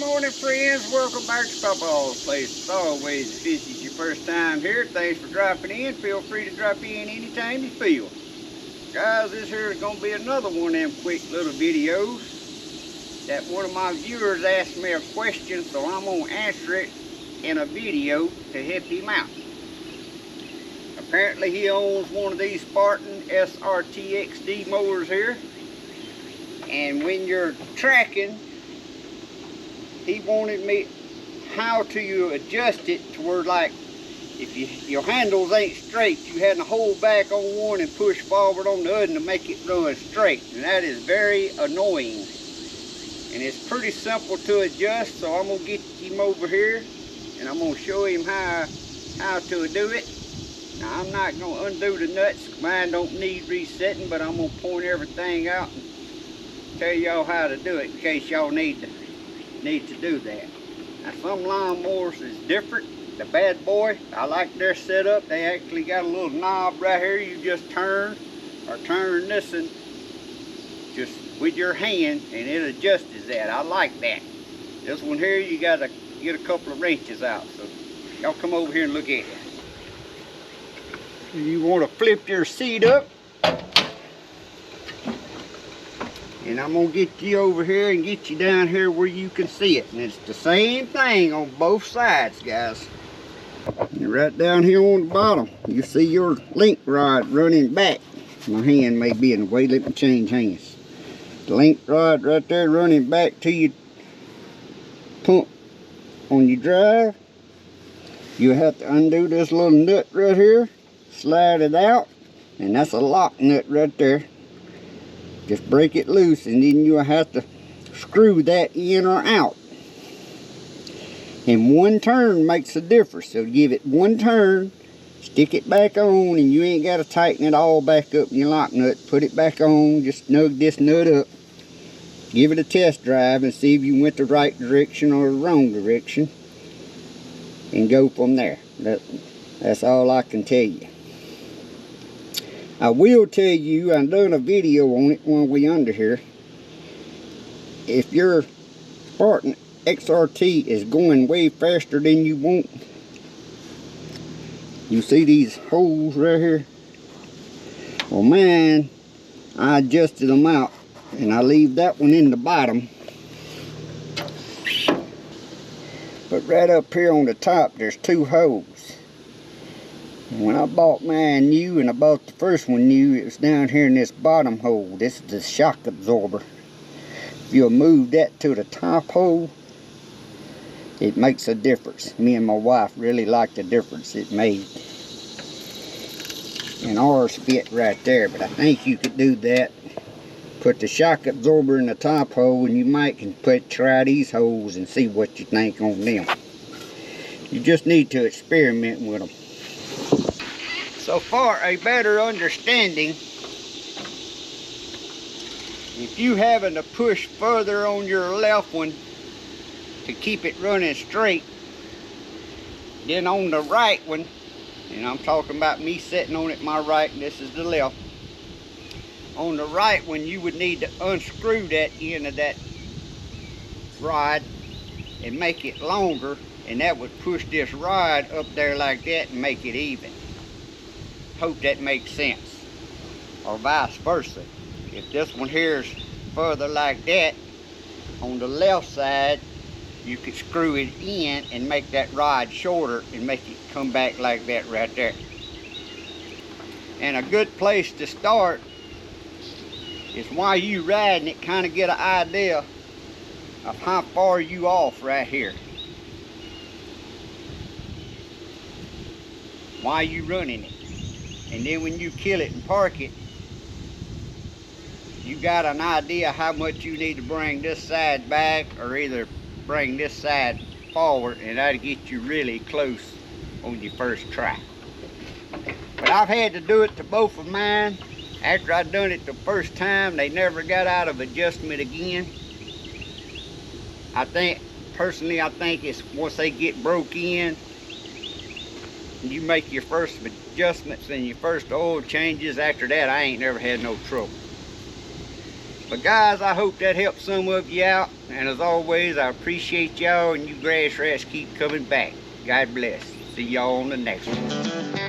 morning, friends. Welcome back to Papaw's place. As always, if this is your first time here, thanks for dropping in. Feel free to drop in anytime you feel. Guys, this here is going to be another one of them quick little videos that one of my viewers asked me a question, so I'm going to answer it in a video to help him out. Apparently he owns one of these Spartan SRT XD mowers here, and when you're tracking, he wanted me how to adjust it to where, like, if your handles ain't straight, you had to hold back on one and push forward on the other to make it run straight, and that is very annoying. And it's pretty simple to adjust, so I'm gonna get him over here and I'm gonna show him how to do it. Now, I'm not gonna undo the nuts, mine don't need resetting, but I'm gonna point everything out and tell y'all how to do it in case y'all need to do that. Now, some lawnmowers is different. The Bad Boy, I like their setup. They actually got a little knob right here. You just turn this and just with your hand and it adjusts that. I like that. This one here, you gotta get a couple of wrenches out. So y'all come over here and look at it. You want to flip your seat up, and I'm going to get you over here and get you down here where you can see it. And it's the same thing on both sides, guys. And right down here on the bottom, you see your link rod running back. My hand may be in the way. Let me change hands. The link rod right there running back to your pump on your drive. You have to undo this little nut right here, slide it out, and that's a lock nut right there. Just break it loose, and then you'll have to screw that in or out. And one turn makes a difference. So give it one turn, stick it back on, and you ain't got to tighten it all back up in your lock nut. Put it back on, just snug this nut up. Give it a test drive and see if you went the right direction or the wrong direction, and go from there. That's all I can tell you. I will tell you, I've done a video on it when we under here. If your Spartan XRT is going way faster than you want, you see these holes right here? Well, mine, I adjusted them out, and I leave that one in the bottom. But right up here on the top, there's two holes. When I bought mine new, and I bought the first one new, it was down here in this bottom hole. This is the shock absorber. If you'll move that to the top hole, it makes a difference. Me and my wife really like the difference it made. And ours fit right there, but I think you could do that. Put the shock absorber in the top hole, and you might can try these holes and see what you think on them. You just need to experiment with them. So for a better understanding, if you having to push further on your left one to keep it running straight, then on the right one, and I'm talking about me sitting on it my right and this is the left, on the right one you would need to unscrew that end of that rod and make it longer, and that would push this rod up there like that and make it even. Hope that makes sense. Or vice versa. If this one here is further like that, on the left side, you could screw it in and make that rod shorter and make it come back like that right there. And a good place to start is while you riding it, kind of get an idea of how far you off right here. While you running it. And then when you kill it and park it, you got an idea how much you need to bring this side back or either bring this side forward, and that'll get you really close on your first try. But I've had to do it to both of mine. After I done it the first time, they never got out of adjustment again. Personally, I think it's once they get broke in, you make your first adjustments and your first oil changes. After that, I ain't never had no trouble. But guys, I hope that helped some of you out. And as always, I appreciate y'all, and you grass rats keep coming back. God bless. See y'all on the next one.